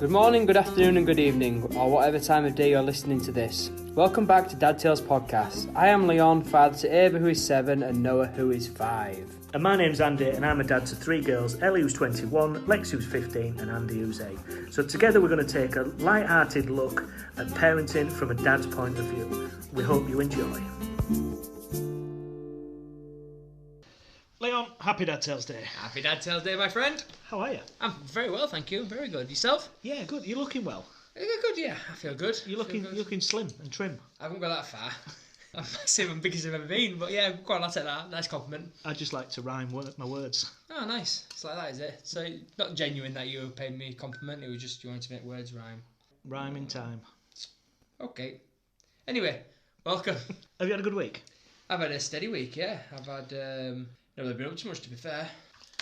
Good morning, good afternoon and good evening, or whatever time of day you're listening to this. Welcome back to Dad Tales Podcast. I am Leon, father to Ava who is 7 and Noah who is 5. And my name's Andie and I'm a dad to 3 girls, Ellie who's 21, Lex who's 15 and Andie who's 8. So together we're going to take a light-hearted look at parenting from a dad's point of view. We hope you enjoy. Leon, happy Dad Tales Day. Happy Dad Tales Day, my friend. How are you? I'm very well, thank you. Very good. Yourself? Yeah, good. You're looking well. Good, yeah. I feel good. You're looking slim and trim. I haven't got that far. I'm massive and biggest I've ever been, but yeah, quite. I'll take that. Nice compliment. I just like to rhyme my words. Oh, nice. It's like that, is it? So, not genuine that you paid me a compliment, it was just you wanted to make words rhyme. Rhyme in time. Okay. Anyway, welcome. Have you had a good week? I've had a steady week, yeah. I've had, not really been up too much, to be fair.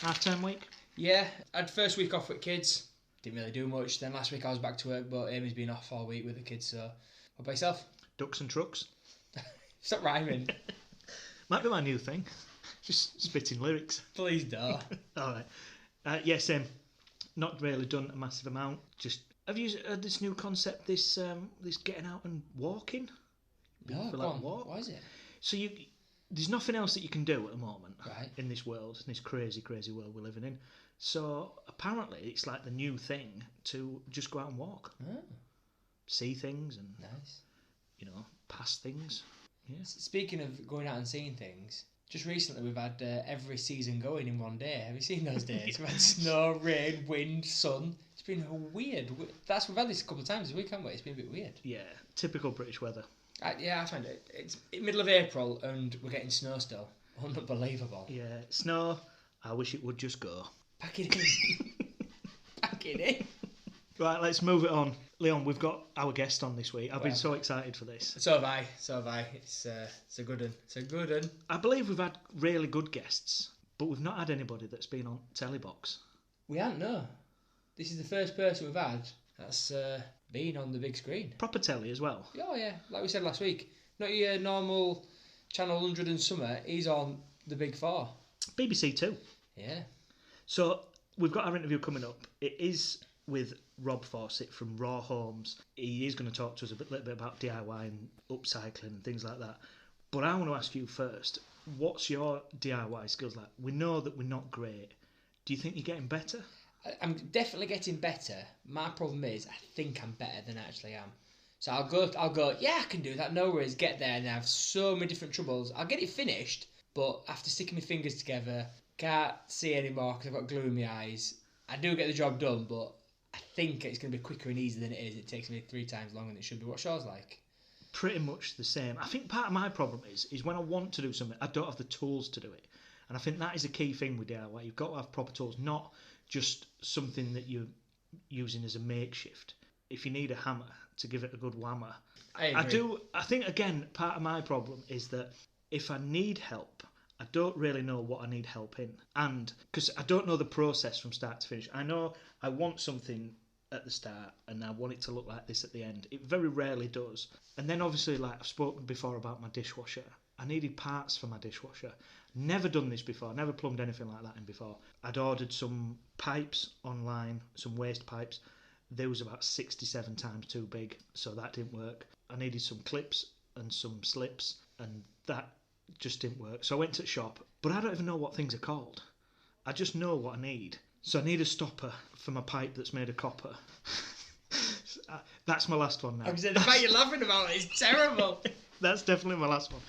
Half-term week? Yeah, I had first week off with kids. Didn't really do much. Then last week I was back to work, but Amy's been off all week with the kids, so... What about yourself? Ducks and trucks? Stop rhyming. Might be my new thing. Just spitting lyrics. Please don't. Alright. Yeah, same. Not really done a massive amount. Just... Have you heard this new concept, this getting out and walking? No, go on. Walk? What is it? So there's nothing else that you can do at the moment Right. in this world, in this crazy, crazy world we're living in. So apparently it's like the new thing to just go out and walk. Oh, See things and, nice. pass things. Yeah. Speaking of going out and seeing things, just recently we've had every season going in one day. Have you seen those days? We've had snow, rain, wind, sun. It's been weird. We've had this a couple of times this week, haven't we? It's been a bit weird. Yeah, typical British weather. I find it's middle of April and we're getting snow still. Unbelievable. Yeah, snow, I wish it would just go. Pack it in. Pack it in. Right, let's move it on. Leon, we've got our guest on this week. I've been so excited for this. So have I. It's a good one. It's a good one. I believe we've had really good guests, but we've not had anybody that's been on Telebox. We haven't, no. This is the first person we've had that's been on the big screen. Proper telly as well. Oh yeah, like we said last week. Not your normal Channel 100 and Summer. He's on the Big Four. BBC Two. Yeah. So we've got our interview coming up. It is with Rob Fawcett from Raw Homes. He is going to talk to us a little bit about DIY and upcycling and things like that. But I want to ask you first, what's your DIY skills like? We know that we're not great. Do you think you're getting better? I'm definitely getting better. My problem is I think I'm better than I actually am. So I'll go, yeah, I can do that, no worries, get there, and I have so many different troubles. I'll get it finished, but after sticking my fingers together, can't see anymore because I've got glue in my eyes. I do get the job done, but I think it's going to be quicker and easier than it is. It takes me 3 times longer than it should be. What's yours like? Pretty much the same. I think part of my problem is when I want to do something, I don't have the tools to do it. And I think that is a key thing with DIY. You've got to have proper tools, not just something that you're using as a makeshift. If you need a hammer to give it a good whammer. I think, again, part of my problem is that if I need help, I don't really know what I need help in. And because I don't know the process from start to finish. I know I want something at the start and I want it to look like this at the end. It very rarely does. And then obviously, like I've spoken before about my dishwasher, I needed parts for my dishwasher. Never done this before, never plumbed anything like that in before. I'd ordered some pipes online, some waste pipes. They was about 67 times too big, so that didn't work. I needed some clips and some slips, and that just didn't work. So I went to the shop, but I don't even know what things are called. I just know what I need. So I need a stopper for my pipe that's made of copper. That's my last one now. I was saying, the fact you're laughing about it is terrible. That's definitely my last one.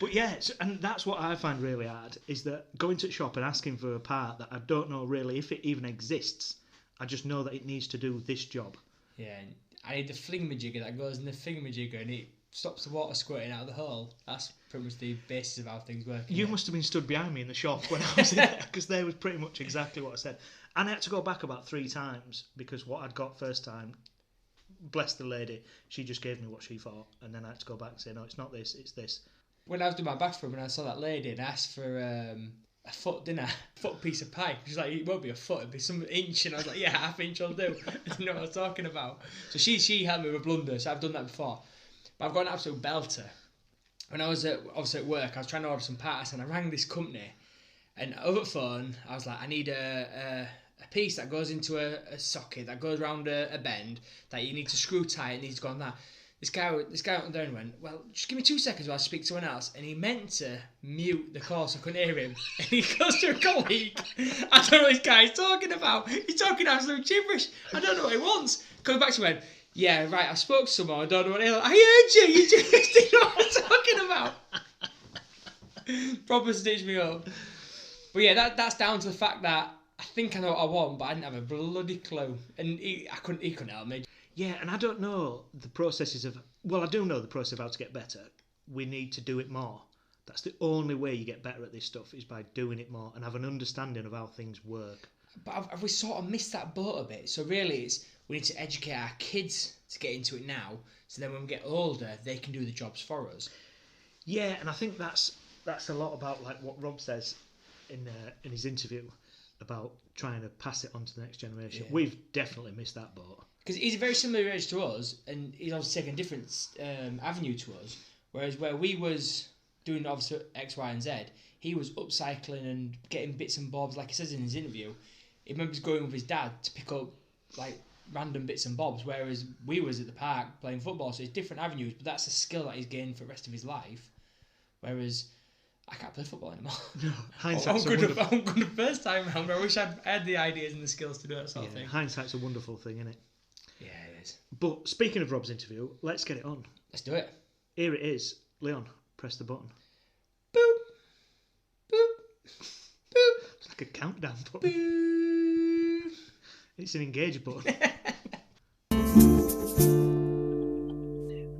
But yeah, and that's what I find really hard, is that going to the shop and asking for a part that I don't know really if it even exists. I just know that it needs to do this job. Yeah, I need the flingamajigger that goes in the thingamajigger and it stops the water squirting out of the hole. That's pretty much the basis of how things work. You must have been stood behind me in the shop when I was in there, because there was pretty much exactly what I said. And I had to go back about 3 times because what I'd got first time, bless the lady, she just gave me what she thought, and then I had to go back and say, no, it's not this, it's this. When I was doing my bathroom and I saw that lady and asked for a foot piece of pipe. She's like, it won't be a foot, it'll be some inch. And I was like, yeah, half inch I'll do. I didn't know what I was talking about. So she helped me with a blunder, so I've done that before. But I've got an absolute belter. When I was obviously at work, I was trying to order some parts and I rang this company. And over the phone, I was like, I need a a piece that goes into a socket that goes around a bend that you need to screw tight and needs to go on that. This guy went there and went, well, just give me 2 seconds while I speak to someone else. And he meant to mute the call so I couldn't hear him. And he goes to a colleague. I don't know what this guy's talking about. He's talking absolute gibberish. I don't know what he wants. Coming back to him, yeah, right, I spoke to someone. I don't know what he... I heard you. You just didn't know what I'm talking about. Proper stitched me up. But yeah, that's down to the fact that I think I know what I want, but I didn't have a bloody clue. And he couldn't help me. Yeah, and I don't know the processes of... Well, I do know the process of how to get better. We need to do it more. That's the only way you get better at this stuff, is by doing it more and have an understanding of how things work. But have we sort of missed that boat a bit? So really, we need to educate our kids to get into it now, so then when we get older, they can do the jobs for us. Yeah, and I think that's a lot about like what Rob says in his interview about trying to pass it on to the next generation. Yeah. We've definitely missed that boat. Because he's a very similar age to us, and he's obviously taken a different avenue to us. Whereas where we was doing obviously X, Y, and Z, he was upcycling and getting bits and bobs, like he says in his interview. He remembers going with his dad to pick up like random bits and bobs, whereas we was at the park playing football. So it's different avenues, but that's a skill that he's gained for the rest of his life. Whereas I can't play football anymore. No, hindsight's I'm good the first time round. I wish I had the ideas and the skills to do that sort of thing. Hindsight's a wonderful thing, isn't it? Yeah, it is. But speaking of Rob's interview, let's get it on. Let's do it. Here it is. Leon, press the button. Boop. Boop. Boop. It's like a countdown button. Boop. It's an engage button.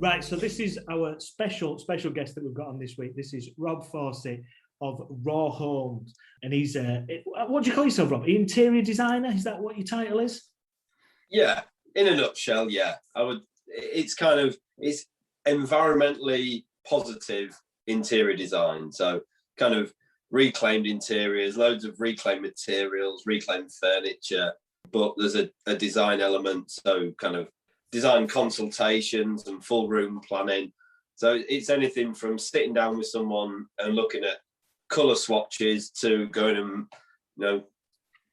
Right, so this is our special guest that we've got on this week. This is Rob Fawcett of Raw Homes. And he's, what do you call yourself, Rob? Interior designer? Is that what your title is? Yeah, in a nutshell, yeah. It's environmentally positive interior design. So kind of reclaimed interiors, loads of reclaimed materials, reclaimed furniture, but there's a design element. So kind of design consultations and full room planning. So it's anything from sitting down with someone and looking at colour swatches to going and,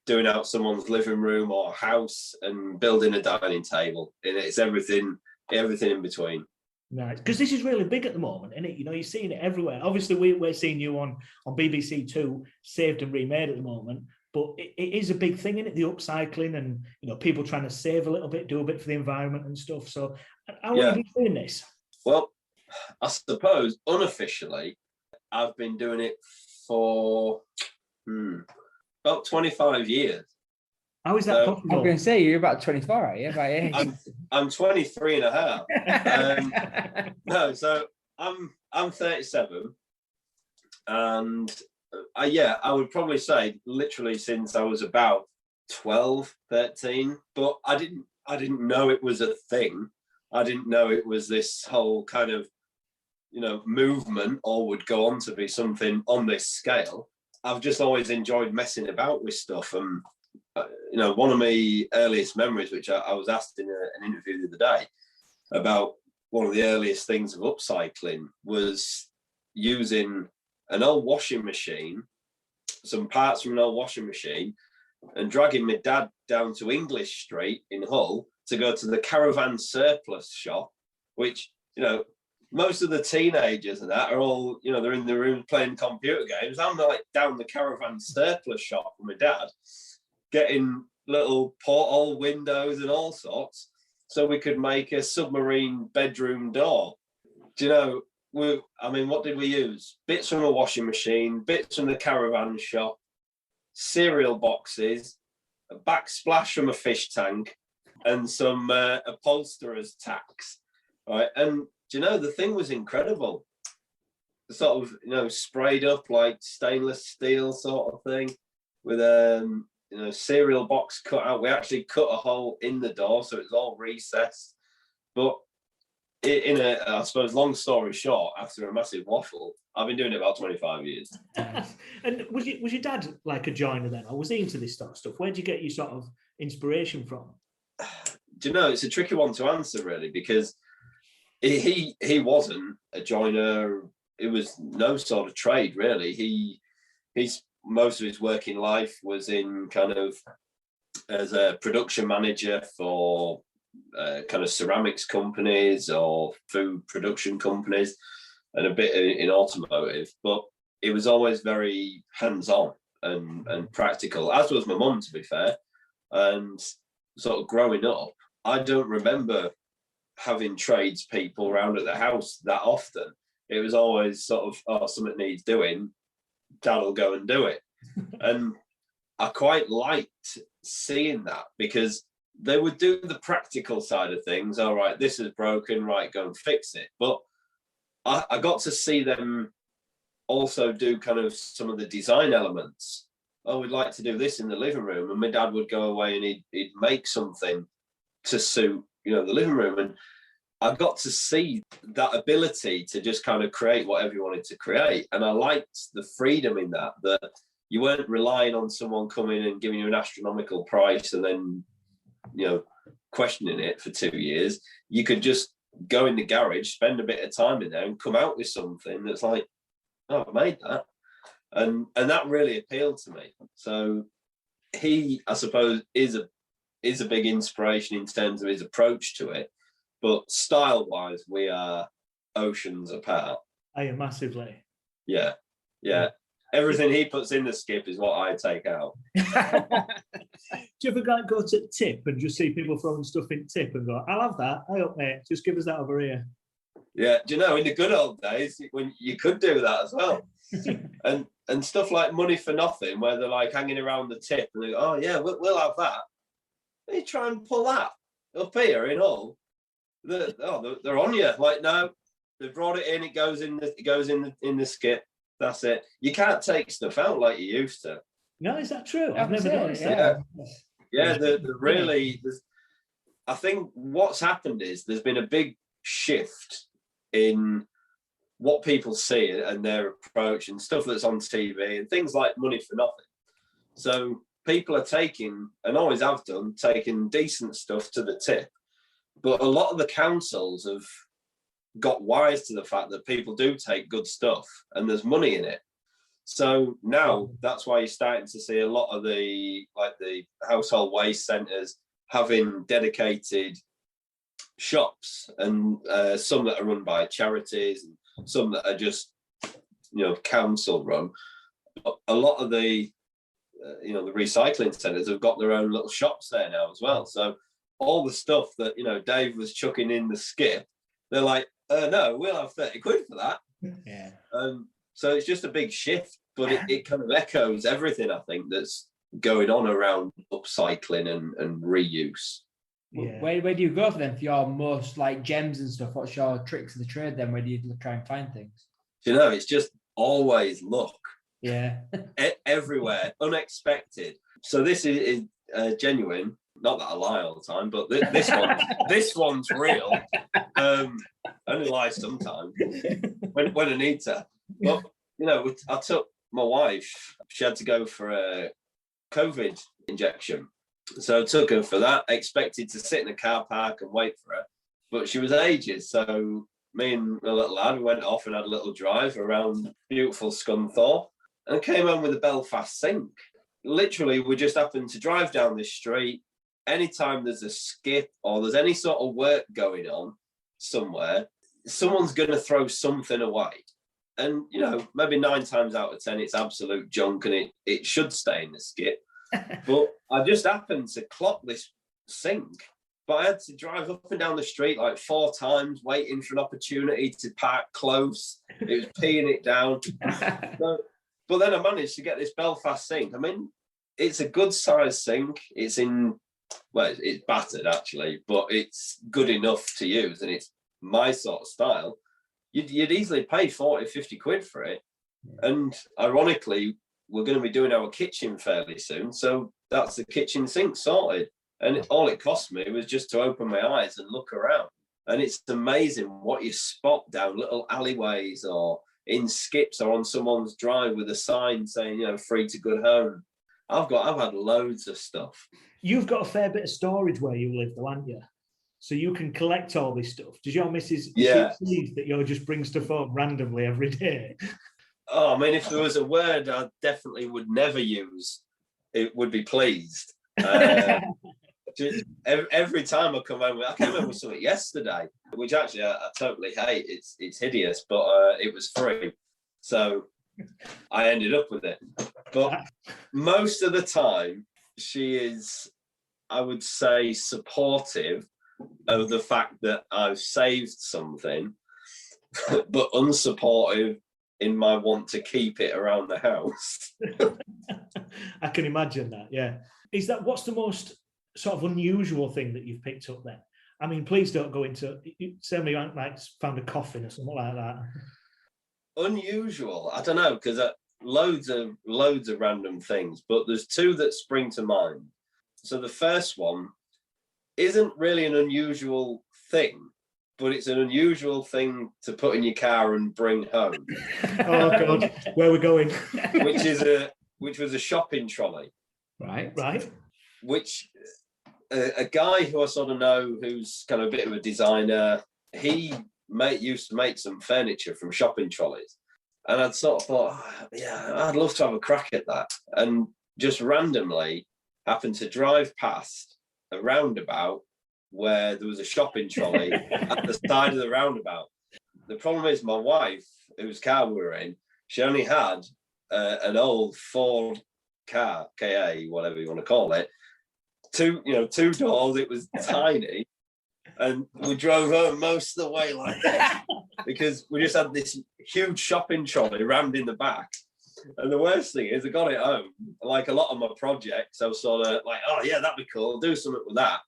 doing out someone's living room or house and building a dining table. And it's everything in between. Right, because this is really big at the moment, isn't it? You're seeing it everywhere. Obviously, we're seeing you on BBC Two, Saved and Remade at the moment, but it is a big thing, isn't it? The upcycling and, people trying to save a little bit, do a bit for the environment and stuff. So how long have you been doing this? Well, I suppose unofficially, I've been doing it for about 25 years. How is that possible? I'm going to say, you're about 24, are you? By age? I'm 23 and a half. No, so I'm 37. And I would probably say literally since I was about 12, 13. But I didn't know it was a thing. I didn't know it was this whole kind of, movement or would go on to be something on this scale. I've just always enjoyed messing about with stuff. And, one of my earliest memories, which I was asked in an interview the other day about one of the earliest things of upcycling, was using an old washing machine, some parts from an old washing machine, and dragging my dad down to English Street in Hull to go to the caravan surplus shop, which, most of the teenagers and that are all, they're in the room playing computer games. I'm like down the caravan surplus shop with my dad, getting little porthole windows and all sorts, so we could make a submarine bedroom door. What did we use? Bits from a washing machine, bits from the caravan shop, cereal boxes, a backsplash from a fish tank, and some upholsterer's tacks. Right, and the thing was incredible. Sort of, sprayed up like stainless steel sort of thing with cereal box cut out. We cut a hole in the door, so it's all recessed. But I suppose, long story short, after a massive waffle, I've been doing it about 25 years. And was your dad like a joiner then, or was he into this sort of stuff? Where do you get your sort of inspiration from? It's a tricky one to answer, really, because he wasn't a joiner. It was no sort of trade, really. He's most of his working life was in kind of as a production manager for kind of ceramics companies or food production companies, and a bit in automotive. But it was always very hands-on and practical, as was my mum, to be fair. And sort of growing up, I don't remember having tradespeople around at the house that often. It was always sort of, oh, something needs doing, Dad will go and do it. And I quite liked seeing that, because they would do the practical side of things. All right, this is broken, right, go and fix it. But I got to see them also do kind of some of the design elements. Oh, we'd like to do this in the living room. And my dad would go away and he'd make something to suit, the living room. And I got to see that ability to just kind of create whatever you wanted to create. And I liked the freedom in that you weren't relying on someone coming and giving you an astronomical price and then, questioning it for 2 years. You could just go in the garage, spend a bit of time in there and come out with something that's like, oh, I made that. And that really appealed to me. So he, I suppose, is a big inspiration in terms of his approach to it. But style-wise, we are oceans apart. I am massively. Yeah. Everything he puts in the skip is what I take out. Do you ever go to tip and just see people throwing stuff in tip and go, I'll have that. I up, mate. Just give us that over here. Yeah. Do you know, in the good old days, when you could do that as well. and stuff like Money for Nothing, where they're like hanging around the tip and they go, oh, yeah, we'll have that. You try and pull that up here in Hull. They're on you. Like, no, they brought it in. It goes in the skip. That's it. You can't take stuff out like you used to. No, is that true? I've never noticed that. Yeah, really. I think what's happened is there's been a big shift in what people see and their approach and stuff that's on TV and things like Money for Nothing. So people are taking, and always have done, taking decent stuff to the tip. But a lot of the councils have got wise to the fact that people do take good stuff and there's money in it. So now that's why you're starting to see a lot of the household waste centres having dedicated shops, and some that are run by charities and some that are just council run. A lot of the the recycling centres have got their own little shops there now as well. So all the stuff that Dave was chucking in the skip, they're like, no, we'll have 30 quid for that. Yeah. So it's just a big shift, but it kind of echoes everything, I think, that's going on around upcycling and reuse. Yeah. Where do you go for them for your most like gems and stuff? What's your tricks of the trade then? Where do you try and find things? It's just always luck. Yeah. Everywhere, unexpected. So this is genuine. Not that I lie all the time, but this one's real. I only lie sometimes when I need to. But I took my wife. She had to go for a COVID injection, so I took her for that. I expected to sit in a car park and wait for her, but she was ages. So me and my little lad went off and had a little drive around beautiful Scunthorpe, and I came home with a Belfast sink. Literally, we just happened to drive down this street. Anytime there's a skip or there's any sort of work going on somewhere, someone's going to throw something away. And, maybe 9 times out of 10, it's absolute junk and it should stay in the skip. But I just happened to clock this sink. But I had to drive up and down the street like 4 times, waiting for an opportunity to park close. It was peeing it down. But then I managed to get this Belfast sink. I mean, it's a good size sink. It's it's battered actually, but it's good enough to use and it's my sort of style. You'd easily pay 40, 50 quid for it. And ironically, we're going to be doing our kitchen fairly soon. So that's the kitchen sink sorted. And all it cost me was just to open my eyes and look around. And it's amazing what you spot down little alleyways or in skips or on someone's drive with a sign saying, free to good home. I've had loads of stuff. You've got a fair bit of storage where you live, though, haven't you? So you can collect all this stuff. Does your missus see that you'll just bring stuff home randomly every day? Oh, I mean, if there was a word I definitely would never use, it would be pleased. Every time I come home, I came home with something yesterday, which actually I totally hate. It's hideous, but it was free, so I ended up with it. But most of the time, she is, I would say, supportive of the fact that I've saved something, but unsupportive in my want to keep it around the house. I can imagine that. Yeah. What's the most sort of unusual thing that you've picked up then? I mean, please don't go into, certainly you haven't like found a coffin or something like that. Unusual, I don't know, because loads of random things, but there's two that spring to mind. So the first one isn't really an unusual thing, but it's an unusual thing to put in your car and bring home. Oh God, where we're going? which was a shopping trolley. Right. Which a guy who I sort of know, who's kind of a bit of a designer, he used to make some furniture from shopping trolleys, and I'd sort of thought, yeah, I'd love to have a crack at that, and just randomly happened to drive past a roundabout where there was a shopping trolley at the side of the roundabout. The problem is, my wife, whose car we were in, she only had an old Ford car, KA, whatever you want to call it, two doors. It was tiny, and we drove home most of the way like that because we just had this huge shopping trolley rammed in the back. And the worst thing is, I got it home. Like a lot of my projects, I was sort of like, oh yeah, that'd be cool, do something with that.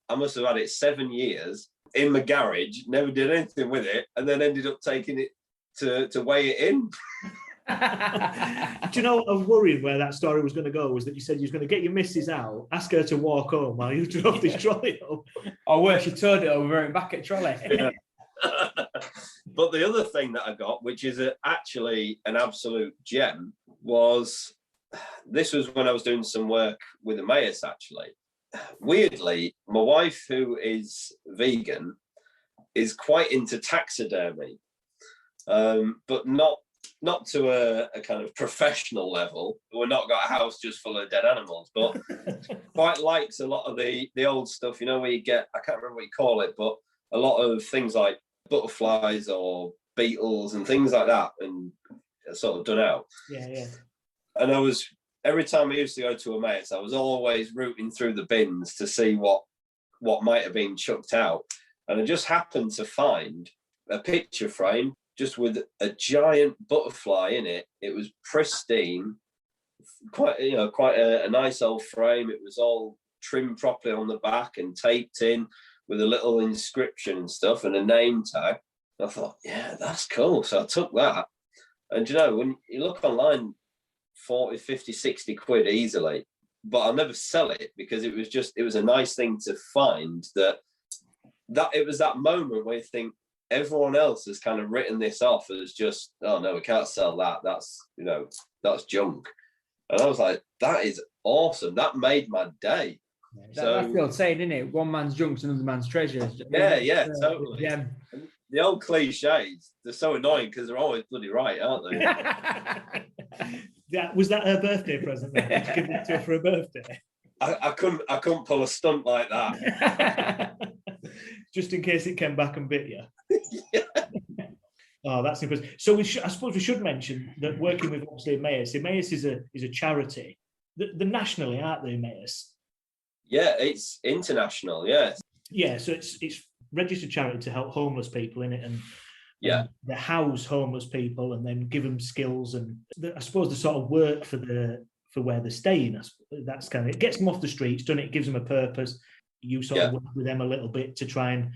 I must have had it 7 years in my garage, never did anything with it, and then ended up taking it to weigh it in. Do you know, I was worried where that story was going to go, was that you said you was going to get your missus out, ask her to walk home while you drove this trolley home. Or worse, you turned it over and back at trolley. Yeah. But the other thing that I got, which is actually an absolute gem, this was when I was doing some work with Emmaus, actually. Weirdly, my wife, who is vegan, is quite into taxidermy, but not to a kind of professional level. We're not got a house just full of dead animals, but quite likes a lot of the old stuff, where you get, I can't remember what you call it, but a lot of things like butterflies or beetles and things like that, and sort of done out. Yeah. And every time I used to go to Emmaus, I was always rooting through the bins to see what might have been chucked out. And I just happened to find a picture frame just with a giant butterfly in it. It was pristine, quite a nice old frame. It was all trimmed properly on the back and taped in with a little inscription and stuff and a name tag. I thought, yeah, that's cool. So I took that. And when you look online, 40, 50, 60 quid easily, but I'll never sell it because it was a nice thing to find that it was that moment where you think everyone else has kind of written this off as just, oh no, we can't sell that. That's junk. And I was like, that is awesome. That made my day. That's the old saying, isn't it? One man's junk's another man's treasure. Yeah, totally. The old cliches, they're so annoying because they're always bloody right, aren't they? Was that her birthday present then? Did you give that to her for her birthday? I couldn't pull a stunt like that. Just in case it came back and bit you. Yeah. Oh, that's impressive. So I suppose we should mention that working with obviously Emmaus is a charity. They're nationally, aren't they, Emmaus? Yeah, it's international. Yeah. Yeah, so it's registered charity to help homeless people in it, and they house homeless people and then give them skills, and I suppose the sort of work for where they're staying. That's kind of, it gets them off the streets, doesn't it? It gives them a purpose. You sort of work with them a little bit to try and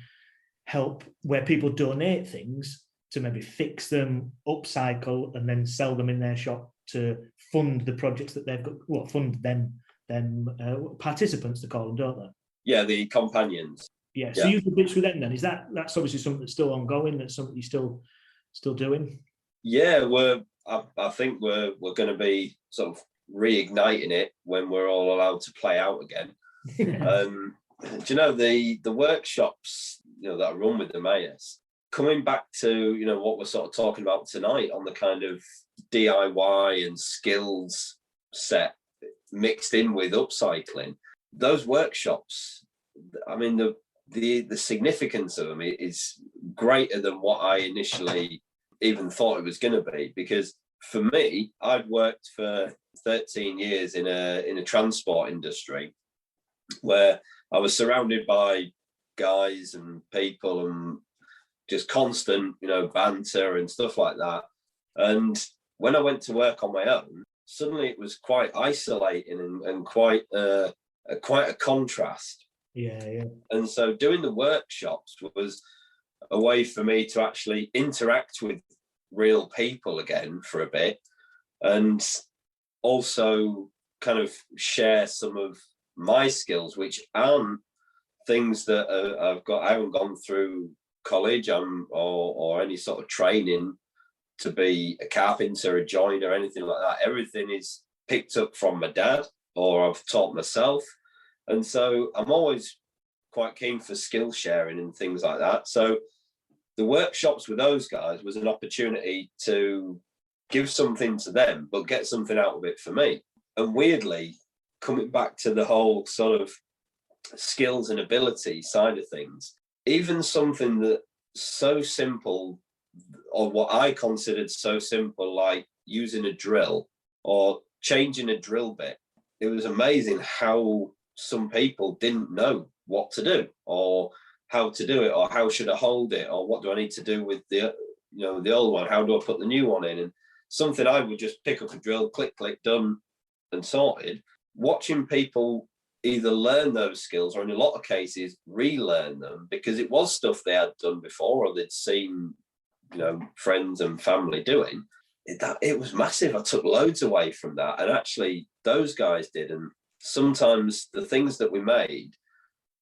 help where people donate things to maybe fix them, upcycle, and then sell them in their shop to fund the projects that they've got. Well, fund them participants, they call them, don't they? Yeah, the companions. Yeah. So you do bits with them then. That's obviously something that's still ongoing. That's something you're still doing. Yeah, I think we're going to be sort of reigniting it when we're all allowed to play out again. Do you know the workshops that I run with the Emmaus, coming back to what we're sort of talking about tonight on the kind of DIY and skills set mixed in with upcycling, those workshops, I mean, the significance of them is greater than what I initially even thought it was going to be, because for me, I'd worked for 13 years in a transport industry where I was surrounded by guys and people and just constant, banter and stuff like that. And when I went to work on my own, suddenly it was quite isolating and quite a contrast. Yeah. And so doing the workshops was a way for me to actually interact with real people again for a bit, and also kind of share some of my skills, which aren't things that I haven't gone through college or any sort of training to be a carpenter, a joiner, anything like that. Everything is picked up from my dad, or I've taught myself. And so I'm always quite keen for skill sharing and things like that. So the workshops with those guys was an opportunity to give something to them, but get something out of it for me. And weirdly, coming back to the whole sort of skills and ability side of things, even something that so simple, or what I considered so simple, like using a drill or changing a drill bit, it was amazing how some people didn't know what to do, or how to do it, or how should I hold it, or what do I need to do with the old one, how do I put the new one in? And something I would just pick up a drill, click, done and sorted. Watching people either learn those skills, or in a lot of cases relearn them, because it was stuff they had done before or they'd seen friends and family doing, it was massive. I took loads away from that, and actually those guys did. And sometimes the things that we made,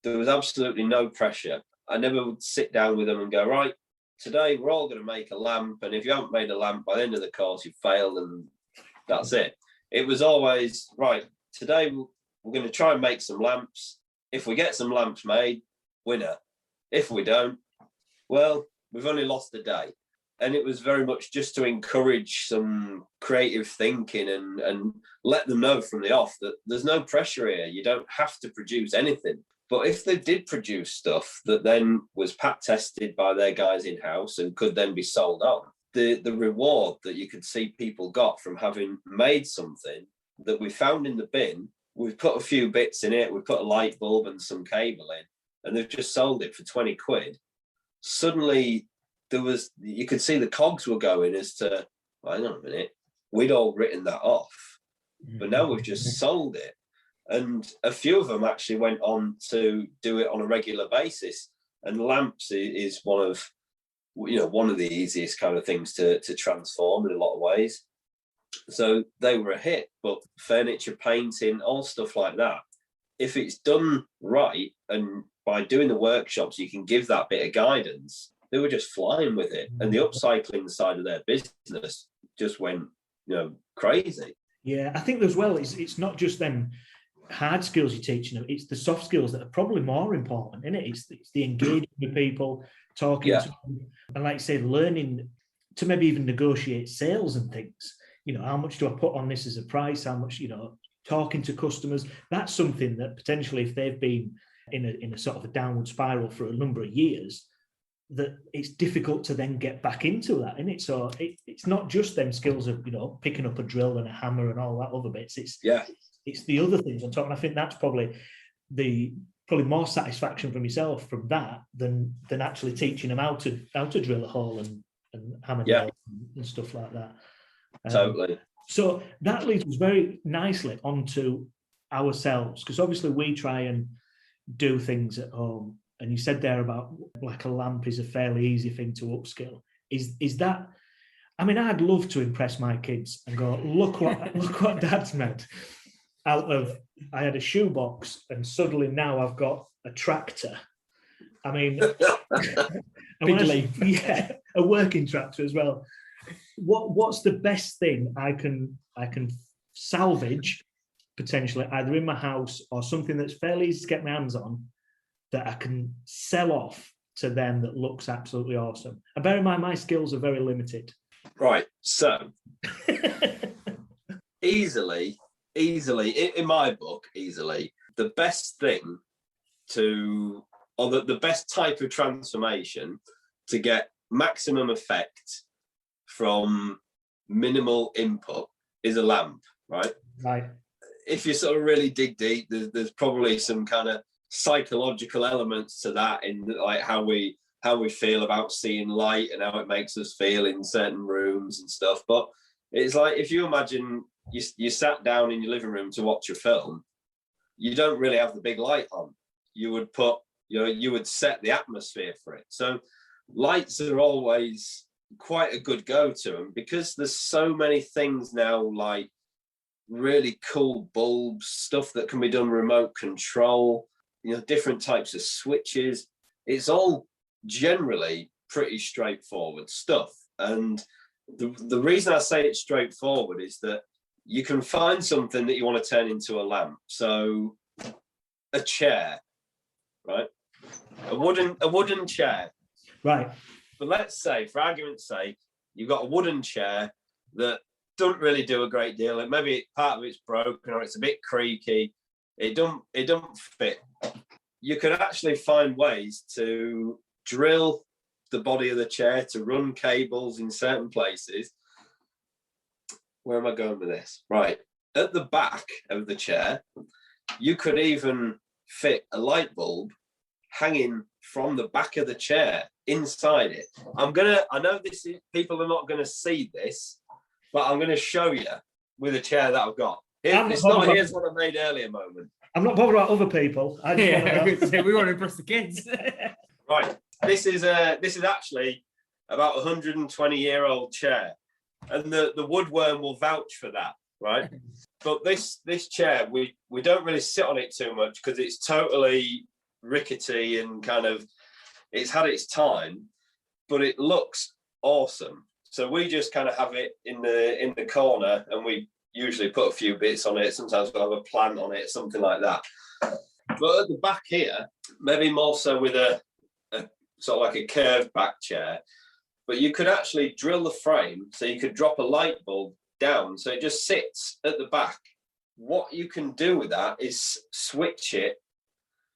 there was absolutely no pressure. I never would sit down with them and go, right, today we're all going to make a lamp, and if you haven't made a lamp by the end of the course, you've failed, and that's it. It was always, right, today we're going to try and make some lamps. If we get some lamps made, winner. If we don't, well, we've only lost a day. And it was very much just to encourage some creative thinking and let them know from the off that there's no pressure here. You don't have to produce anything. But if they did produce stuff that then was pat tested by their guys in-house and could then be sold on, the reward that you could see people got from having made something that we found in the bin, we've put a few bits in it, we put a light bulb and some cable in, and they've just sold it for 20 quid. Suddenly, you could see the cogs were going as to, well, hang on a minute, we'd all written that off, but now we've just sold it. And a few of them actually went on to do it on a regular basis. And lamps is one of the easiest kind of things to transform in a lot of ways. So they were a hit. But furniture, painting, all stuff like that, if it's done right, and by doing the workshops, you can give that bit of guidance, they were just flying with it. And the upcycling side of their business just went, crazy. Yeah, I think as well, it's not just them hard skills you're teaching them, it's the soft skills that are probably more important, isn't it? It's the engaging with people, talking to them, and like I say, learning to maybe even negotiate sales and things. How much do I put on this as a price? How much, talking to customers. That's something that potentially, if they've been in a sort of a downward spiral for a number of years, that it's difficult to then get back into that, isn't it? So it's not just them skills of, picking up a drill and a hammer and all that other bits. It's the other things on top. And I think that's probably more satisfaction from yourself from that than actually teaching them how to drill a hole and hammer nails and stuff like that. Totally. So that leads us very nicely onto ourselves, because obviously we try and do things at home. And you said there about like a lamp is a fairly easy thing to upskill. Is that? I mean, I'd love to impress my kids and go, look what Dad's made. I had a shoebox, and suddenly now I've got a tractor. I mean, a working tractor as well. What's the best thing I can salvage potentially either in my house or something that's fairly easy to get my hands on that I can sell off to them that looks absolutely awesome? And bear in mind, my skills are very limited. Right. So easily, in my book, the best thing the best type of transformation to get maximum effect from minimal input is a lamp, right? Right. If you sort of really dig deep, there's probably some kind of psychological elements to that, in like how we feel about seeing light and how it makes us feel in certain rooms and stuff. But it's like, if you imagine you sat down in your living room to watch a film, you don't really have the big light on. You would set the atmosphere for it. So lights are always quite a good go-to them, because there's so many things now, like really cool bulbs, stuff that can be done remote control, different types of switches. It's all generally pretty straightforward stuff. And the reason I say it's straightforward is that you can find something that you want to turn into a lamp. So a chair, right? A wooden chair. Right. But let's say, for argument's sake, you've got a wooden chair that doesn't really do a great deal. And maybe part of it's broken or it's a bit creaky. It don't fit. You could actually find ways to drill the body of the chair, to run cables in certain places. Where am I going with this? Right. At the back of the chair, you could even fit a light bulb hanging from the back of the chair inside it. I know people are not gonna see this, but I'm gonna show you with a chair that I've got. Here's what I made earlier moment. I'm not bothered about other people. We want to impress the kids. Right. This is actually about a 120-year-old chair, and the woodworm will vouch for that, right? But this chair, we don't really sit on it too much because it's totally rickety and kind of, it's had its time, but it looks awesome. So we just kind of have it in the corner, and we usually put a few bits on it. Sometimes we'll have a plant on it, something like that. But at the back here, maybe more so with a sort of like a curved back chair, but you could actually drill the frame so you could drop a light bulb down so it just sits at the back. What you can do with that is switch it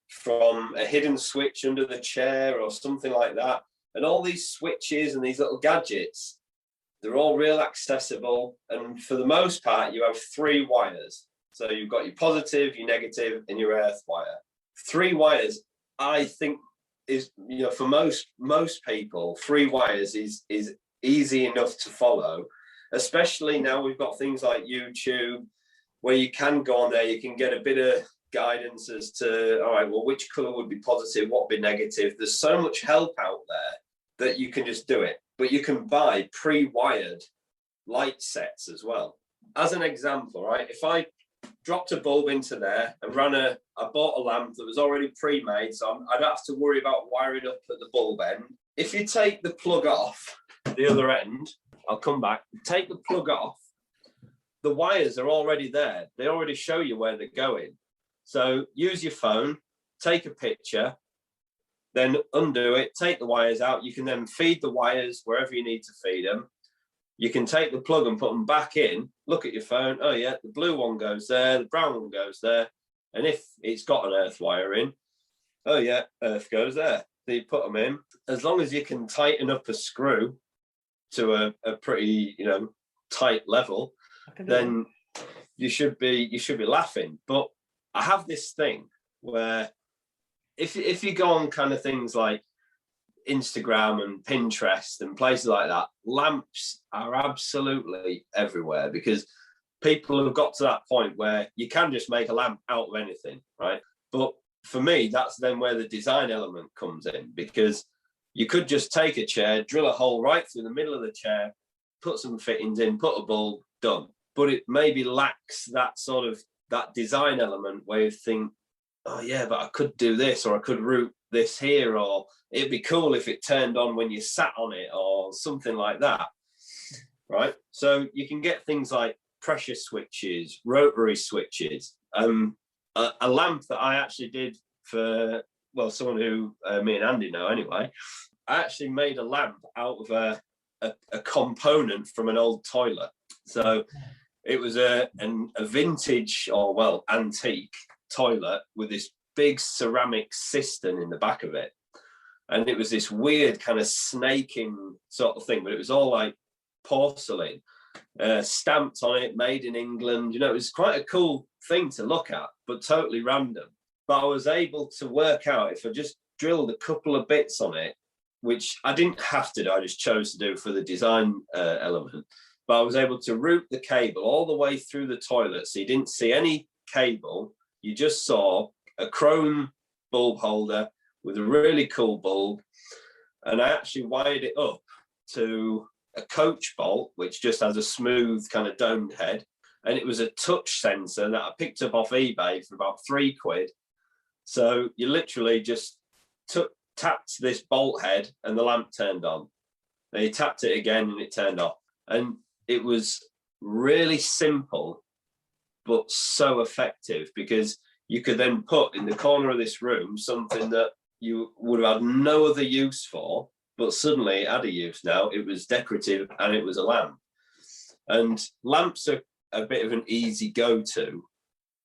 from a hidden switch under the chair or something like that. And all these switches and these little gadgets, they're all real accessible. And for the most part, you have 3 wires. So you've got your positive, your negative, and your earth wire. 3 wires, I think, is, for most people, 3 wires is easy enough to follow. Especially now we've got things like YouTube, where you can go on there, you can get a bit of guidance as to, all right, well, which colour would be positive, what would be negative. There's so much help out there that you can just do it. But you can buy pre-wired light sets as well. As an example, right, if I dropped a bulb into there and I bought a lamp that was already pre-made, so I don't have to worry about wiring up at the bulb end. If you take the plug off the other end, I'll come back, take the plug off, the wires are already there. They already show you where they're going. So use your phone, take a picture, then undo it, take the wires out. You can then feed the wires wherever you need to feed them. You can take the plug and put them back in, look at your phone. Oh yeah, the blue one goes there, the brown one goes there. And if it's got an earth wire in, oh yeah, earth goes there. So you put them in. As long as you can tighten up a screw to a pretty, tight level, then you should be laughing. But I have this thing where if you go on kind of things like Instagram and Pinterest and places like that, lamps are absolutely everywhere, because people have got to that point where you can just make a lamp out of anything, right? But for me, that's then where the design element comes in, because you could just take a chair, drill a hole right through the middle of the chair, put some fittings in, put a bulb, done. But it maybe lacks that design element where you think, oh yeah, but I could do this, or I could route this here, or it'd be cool if it turned on when you sat on it, or something like that, right? So you can get things like pressure switches, rotary switches. A lamp that I actually did for, well, someone who me and Andy know anyway, I actually made a lamp out of a component from an old toilet. So it was a vintage, or well, antique toilet with this big ceramic cistern in the back of it. And it was this weird kind of snaking sort of thing, but it was all like porcelain, stamped on it, made in England. You know, it was quite a cool thing to look at, but totally random. But I was able to work out, if I just drilled a couple of bits on it, which I didn't have to do, I just chose to do for the design element. But I was able to route the cable all the way through the toilet. So you didn't see any cable. You just saw a chrome bulb holder with a really cool bulb. And I actually wired it up to a coach bolt, which just has a smooth kind of domed head. And it was a touch sensor that I picked up off eBay for about £3. So you literally just tapped this bolt head and the lamp turned on. Then you tapped it again and it turned off. And it was really simple, but so effective, because you could then put in the corner of this room something that you would have had no other use for, but suddenly it had a use now. It was decorative and it was a lamp. And lamps are a bit of an easy go-to,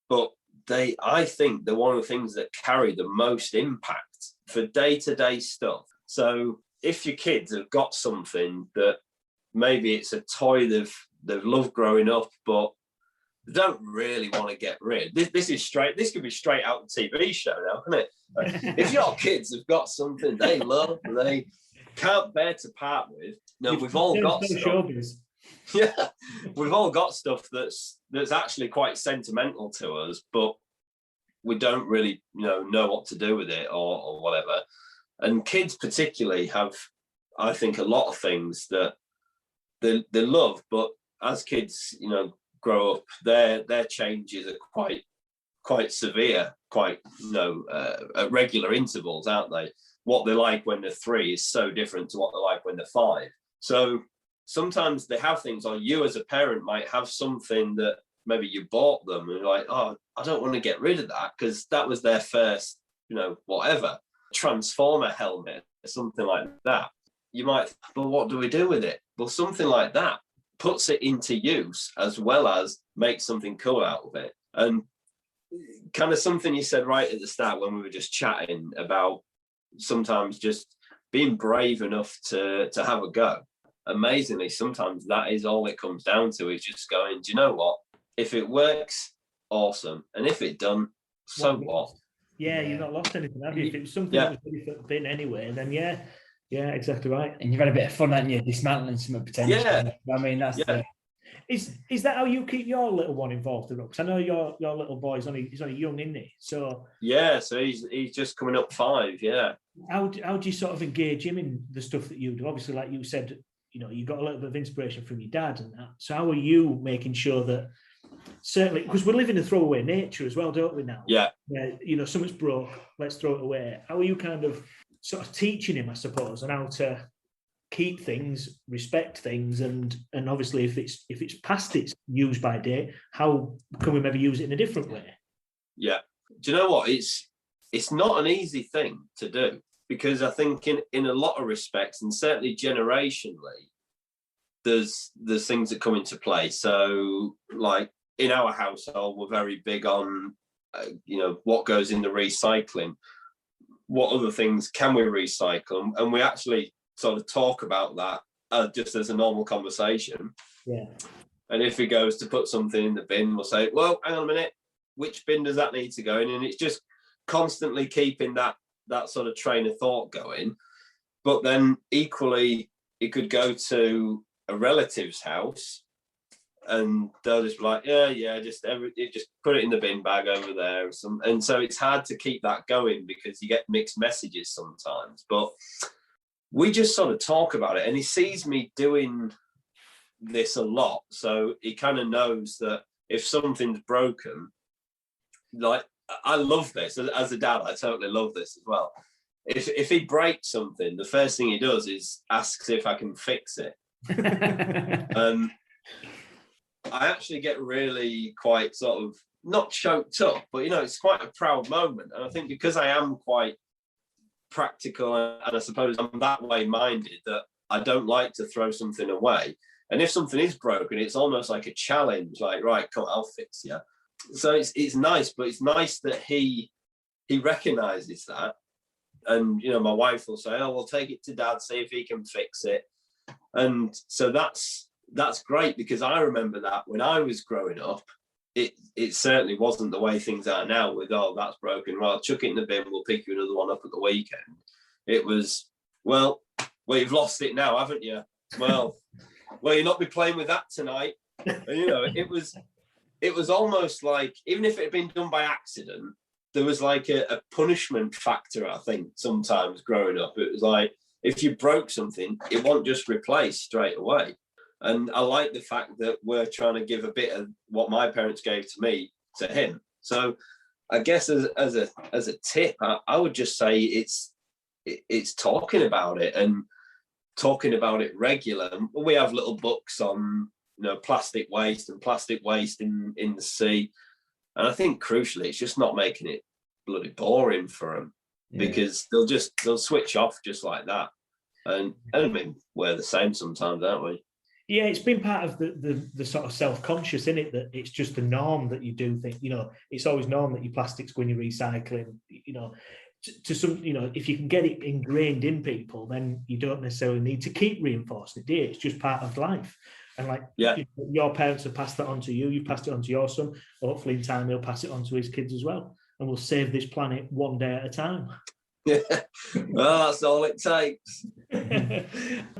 but I think they're one of the things that carry the most impact for day-to-day stuff. So if your kids have got something that maybe it's a toy they've loved growing up, but they don't really want to get rid. This could be straight out of the TV show now, couldn't it? If your kids have got something they love, they can't bear to part with. No, we've all got stuff. Yeah, we've all got stuff that's actually quite sentimental to us, but we don't really know what to do with it or whatever. And kids particularly have, I think, a lot of things that they love, but as kids, grow up, their changes are quite severe, at regular intervals, aren't they? What they like when they're 3 is so different to what they like when they're 5. So sometimes they have things, or you as a parent might have something that maybe you bought them and you're like, oh, I don't want to get rid of that because that was their first, whatever, Transformer helmet or something like that. You might, but what do we do with it? Well, something like that puts it into use as well as makes something cool out of it. And kind of something you said right at the start when we were just chatting about sometimes just being brave enough to have a go. Amazingly, sometimes that is all it comes down to, is just going, do you know what? If it works, awesome. And if it doesn't, so what? Yeah, you've not lost anything, have you? If it was something that was really for the bin anyway, then yeah, exactly right. And you've had a bit of fun, haven't you? Dismantling some potential. Yeah. I mean, that's Is that how you keep your little one involved in it? Because I know your little boy's only young, isn't he? So so he's just coming up 5. Yeah. How do you sort of engage him in the stuff that you do? Obviously, like you said, you got a little bit of inspiration from your dad and that. So how are you making sure that, certainly, because we live in a throwaway nature as well, don't we now? Yeah. Something's broke, let's throw it away. How are you kind of sort of teaching him, I suppose, on how to keep things, respect things, and obviously if it's past its use by date, how can we maybe use it in a different way? Yeah. Do you know what? It's not an easy thing to do, because I think in a lot of respects, and certainly generationally, there's things that come into play. So like in our household, we're very big on what goes in the recycling, what other things can we recycle, and we actually sort of talk about that just as a normal conversation. Yeah. And if he goes to put something in the bin, we'll say, well, hang on a minute, which bin does that need to go in? And it's just constantly keeping that sort of train of thought going. But then equally, it could go to a relative's house and they'll just be like, just put it in the bin bag over there. And so it's hard to keep that going because you get mixed messages sometimes. But we just sort of talk about it, and he sees me doing this a lot. So he kind of knows that if something's broken, like, I love this. As a dad, I totally love this as well. If he breaks something, the first thing he does is asks if I can fix it. I actually get really quite sort of, not choked up, but it's quite a proud moment. And I think because I am quite practical, and I suppose I'm that way minded, that I don't like to throw something away. And if something is broken, it's almost like a challenge, like, right, come on, I'll fix you. So it's nice, but it's nice that he recognises that. And, you know, my wife will say, oh, we'll take it to Dad, see if he can fix it. And so that's great, because I remember that when I was growing up, it certainly wasn't the way things are now with, oh, that's broken, well, chuck it in the bin, we'll pick you another one up at the weekend. It was, well, you've lost it now, haven't you? Well, you'll not be playing with that tonight. And, you know, it was almost like, even if it had been done by accident, there was like a punishment factor, I think, sometimes growing up. It was like, if you broke something, it wasn't just replaced straight away. And I like the fact that we're trying to give a bit of what my parents gave to me to him. So I guess as a tip, I would just say it's talking about it and talking about it regular. We have little books on, you know, plastic waste in the sea. And I think crucially, it's just not making it bloody boring for them, because they'll switch off just like that. And I mean, we're the same sometimes, aren't we? Yeah, it's been part of the sort of self-conscious, isn't it? That it's just the norm that you do think, you know, it's always norm that your plastics go in your recycling, you know, to some, you know, if you can get it ingrained in people, then you don't necessarily need to keep reinforcing it, do you? It's just part of life. And like, you know, your parents have passed that on to you, you've passed it on to your son, hopefully in time he'll pass it on to his kids as well. And we'll save this planet one day at a time. Yeah, well, that's all it takes.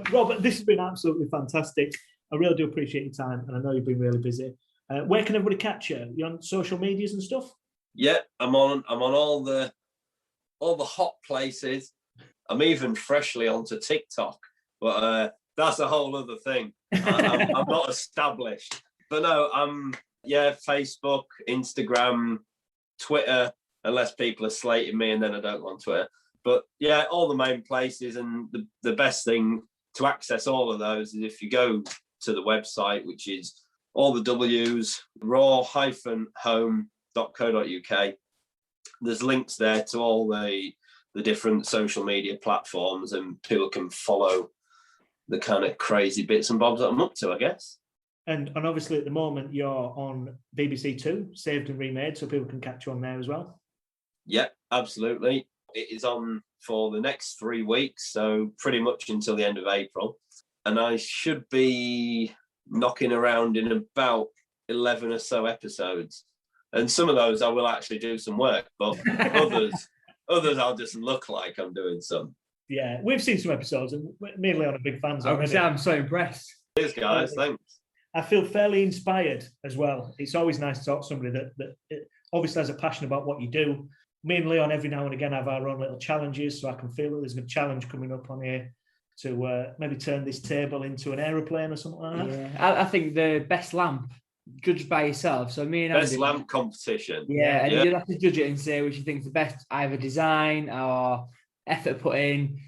Robert, this has been absolutely fantastic. I really do appreciate your time, and I know you've been really busy. Where can everybody catch you? You on social medias and stuff? Yeah, I'm on all the hot places. I'm even freshly onto TikTok, but that's a whole other thing. I'm not established, but no, Facebook, Instagram, Twitter, unless people are slating me, and then I don't go on Twitter. But yeah, all the main places, and the best thing to access all of those is if you go to the website, which is all the W's, raw-home.co.uk. There's links there to all the different social media platforms, and people can follow the kind of crazy bits and bobs that I'm up to, I guess. And obviously at the moment you're on BBC Two, Saved and Remade, so people can catch you on there as well. Yeah, absolutely. It is on for the next 3 weeks, so pretty much until the end of April. And I should be knocking around in about 11 or so episodes. And some of those I will actually do some work, but others I'll just look like I'm doing some. Yeah, we've seen some episodes, and me and Leon are big fans already. I'm so impressed. Cheers, guys. Thanks. I feel fairly inspired as well. It's always nice to talk to somebody that obviously has a passion about what you do. Me and Leon every now and again have our own little challenges, so I can feel that there's a challenge coming up on here to maybe turn this table into an aeroplane or something like that. Yeah, I think the best lamp, judged by yourself. So me and Best Andy, lamp competition. Yeah, and you'd have to judge it and say which you think is the best, either design or effort put in.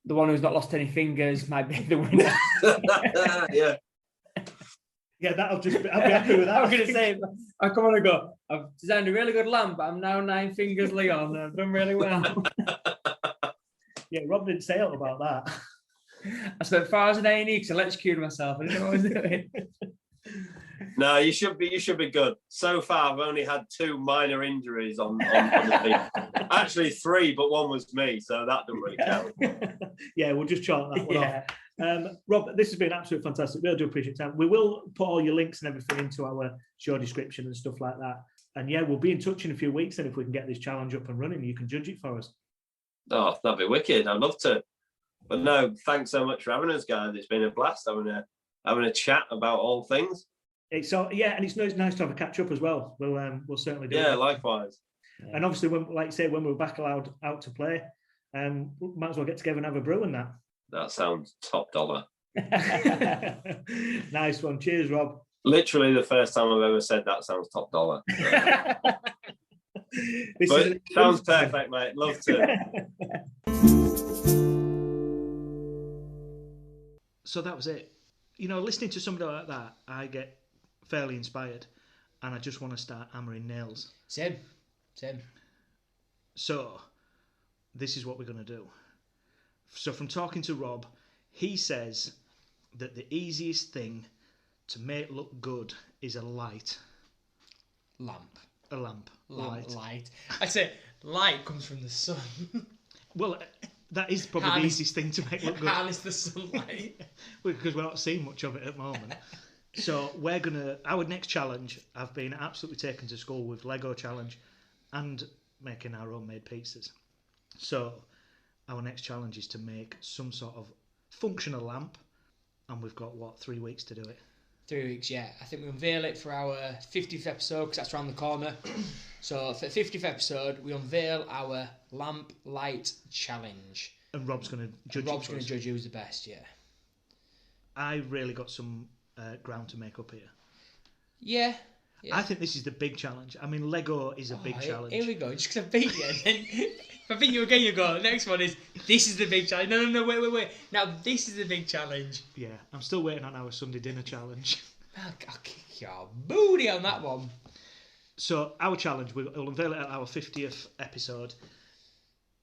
The one who's not lost any fingers might be the winner. Yeah. Yeah, I'll be happy with that. I was going to say, I come on and go, I've designed a really good lamp, but I'm now 9 fingers Leon. I've done really well. Yeah, Rob didn't say all about that. I spent 4 hours a day in E because I electrocuted myself. I didn't know what I was doing. No, you should be good. So far, I've only had 2 minor injuries on the feet. Actually 3, but 1 was me, so that doesn't really count. Yeah, we'll just chalk that one off. Rob, this has been absolutely fantastic. Really do appreciate your time. We will put all your links and everything into our show description and stuff like that. And yeah, we'll be in touch in a few weeks, and if we can get this challenge up and running, you can judge it for us. Oh, that'd be wicked. I'd love to. But no, thanks so much for having us, guys. It's been a blast having a chat about all things. And it's nice to have a catch up as well. We'll certainly do. Yeah, likewise. And obviously, when we're back allowed out to play, we might as well get together and have a brew and that. That sounds top dollar. Nice one. Cheers, Rob. Literally the first time I've ever said that sounds top dollar. But sounds perfect, mate. Love to. So that was it. You know, listening to somebody like that, I get fairly inspired, and I just want to start hammering nails. Same. So, this is what we're going to do. So, from talking to Rob, he says that the easiest thing to make look good is a light. Lamp. A lamp. Light. I'd say light comes from the sun. Well, that is probably the easiest thing to make look good. Harness the sunlight. Because we're not seeing much of it at the moment. So our next challenge, I've been absolutely taken to school with Lego challenge and making our own made pizzas. So our next challenge is to make some sort of functional lamp, and we've got 3 weeks to do it. 3 weeks, yeah. I think we unveil it for our 50th episode because that's around the corner. So for the 50th episode, we unveil our lamp light challenge. And Rob's going to judge. Rob's going to judge who's the best, yeah. I really got some ground to make up here. Yeah. I think this is the big challenge. I mean, Lego is a big challenge. Here we go. Just because I beat you, and then if I beat you again, you go. The next one is this is the big challenge. No, wait. Now this is the big challenge. Yeah, I'm still waiting on our Sunday dinner challenge. I'll kick your booty on that one. So our challenge, we'll unveil it at our 50th episode.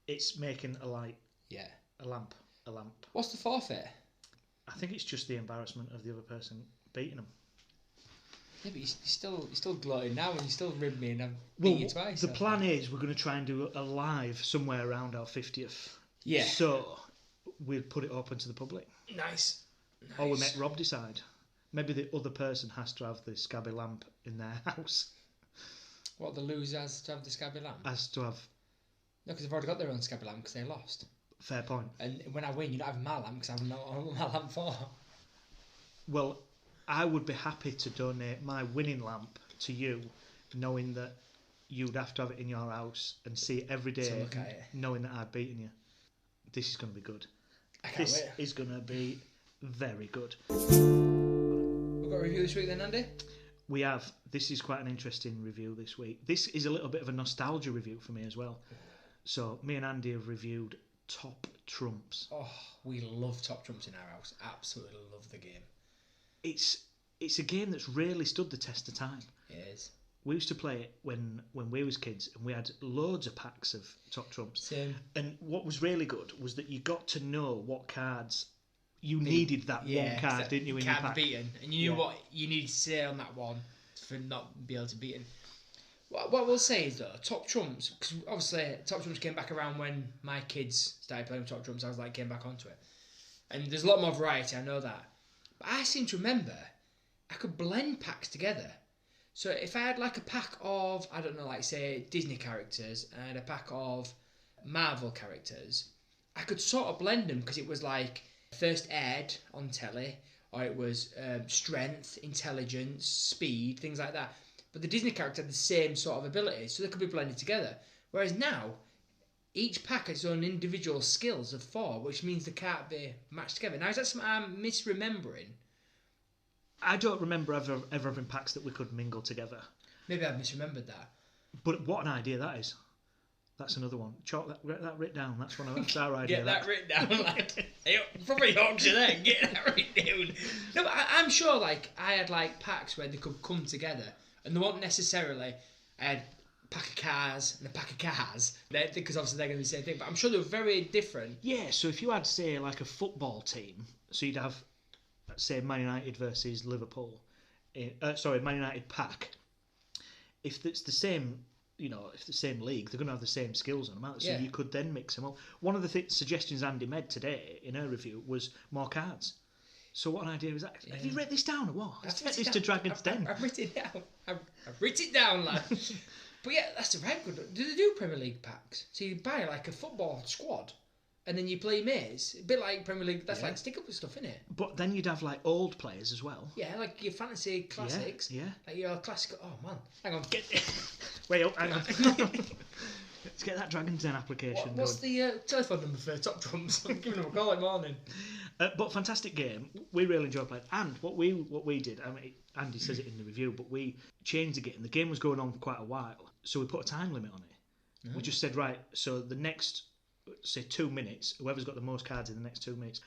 It's making a light. Yeah. A lamp. What's the forfeit? I think it's just the embarrassment of the other person beating them. Yeah, but you're still gloating now, and you still ribbed me, and I've beat you twice. The plan is we're going to try and do a live somewhere around our 50th. Yeah. So we'll put it open to the public. Nice. Or we make Rob decide. Maybe the other person has to have the scabby lamp in their house. What, the loser has to have the scabby lamp? Has to have. No, because they've already got their own scabby lamp because they lost. Fair point. And when I win, you're not having my lamp because I have no my lamp for. Well, I would be happy to donate my winning lamp to you, knowing that you'd have to have it in your house and see it every day, knowing that I've beaten you. This is going to be good. I can't wait. This is going to be very good. We've got a review this week then, Andy? We have. This is quite an interesting review this week. This is a little bit of a nostalgia review for me as well. So me and Andy have reviewed Top Trumps. Oh, we love Top Trumps in our house. Absolutely love the game. It's a game that's really stood the test of time. It is. We used to play it when we was kids, and we had loads of packs of Top Trumps. Same. And what was really good was that you got to know what cards you needed. That one card, didn't you? In your pack, beaten, and you knew what you needed to say on that one for not be able to beat him. What we'll say is though, Top Trumps, because obviously Top Trumps came back around when my kids started playing Top Trumps. I was like, came back onto it, and there's a lot more variety. I know that, but I seem to remember I could blend packs together. So if I had like a pack of, I don't know, like say Disney characters and a pack of Marvel characters, I could sort of blend them because it was like first aired on telly, or it was strength, intelligence, speed, things like that. But the Disney character had the same sort of abilities, so they could be blended together. Whereas now, each pack has its own individual skills of 4, which means they can't be matched together. Now, is that something I'm misremembering? I don't remember ever having packs that we could mingle together. Maybe I've misremembered that. But what an idea that is. That's another one. Chalk that writ down. That's our idea. Get that written down, lad. Hey, from Yorkshire there, get that written down. No, but I'm sure like I had like packs where they could come together, and they weren't necessarily I had a pack of cars and a pack of cars, because obviously they're going to be the same thing. But I'm sure they were very different. Yeah. So if you had say like a football team, so you'd have say Man United versus Liverpool. Man United pack. If it's the same. If the same league, they're going to have the same skills on them, aren't they? So you could then mix them up. One of the suggestions Andy made today in her review was more cards. So what an idea was that? Yeah. Have you written this down or what? Let's take this to Dragon's Den. I've written it down. I've written it down, lad. But yeah, that's the right good. Do they do Premier League packs? So you buy like a football squad, and then you play maze. A bit like Premier League. That's like stick up with stuff, isn't it? But then you'd have like old players as well. Yeah, like your fantasy classics. Yeah. Like your classic. Oh man, hang on. Wait up, hang on. Let's get that Dragon's Den application. What's the telephone number for Top Trumps? I'm giving them a call in the morning. But fantastic game. We really enjoyed playing. And what we did, I mean, Andy says it in the review, but we changed the game. The game was going on for quite a while, so we put a time limit on it. We just said, right, so the next, say, 2 minutes, whoever's got the most cards in the next 2 minutes.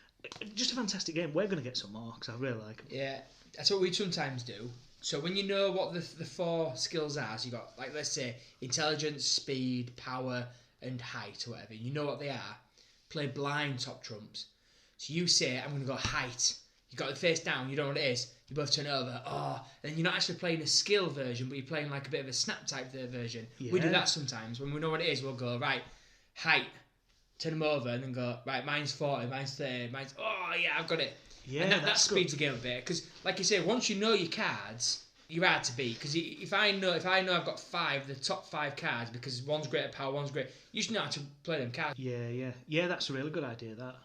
Just a fantastic game. We're going to get some more, because I really like them. Yeah, that's what we sometimes do. So when you know what the 4 skills are, so you got, like, let's say, intelligence, speed, power, and height, or whatever. You know what they are. Play blind Top Trumps. So you say, I'm going to go height. You got it face down, you don't know what it is, you both turn it over, then you're not actually playing a skill version, but you're playing like a bit of a snap type version. Yeah. We do that sometimes. When we know what it is, we'll go, right, height, turn them over, and then go, right, mine's 40, mine's 30, mine's, I've got it. Yeah, and that that's speeds the game a bit, because, like you say, once you know your cards, you're hard to beat. Because if I know I've got the top 5 cards, because one's great at power, one's great, you just know how to play them cards. Yeah, that's a really good idea. That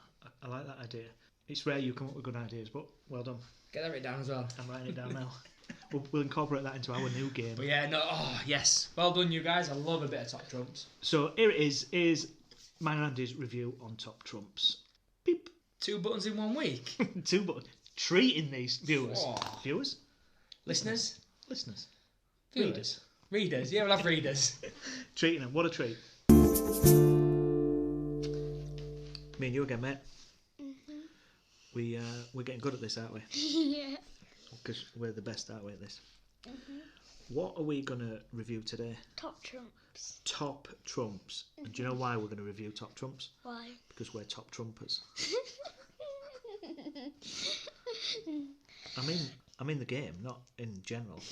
I like that idea. It's rare you come up with good ideas, but well done. Get that written down as well. I'm writing it down now. We'll incorporate that into our new game. But yeah, yes, well done, you guys. I love a bit of top trumps. So here it is mine and Andy's review on top trumps. Beep. 2 buttons in 1 week. 2 buttons. Treating these viewers. Oh. Viewers? Listeners? Readers. Readers. Yeah, we'll have readers. Treating them. What a treat. Me and you again, mate. We're getting good at this, aren't we? Yeah. Because we're the best, aren't we, at this? What are we going to review today? Top trumps. Top trumps. And do you know why we're going to review top trumps? Why? Because we're top trumpers. I mean the game, not in general.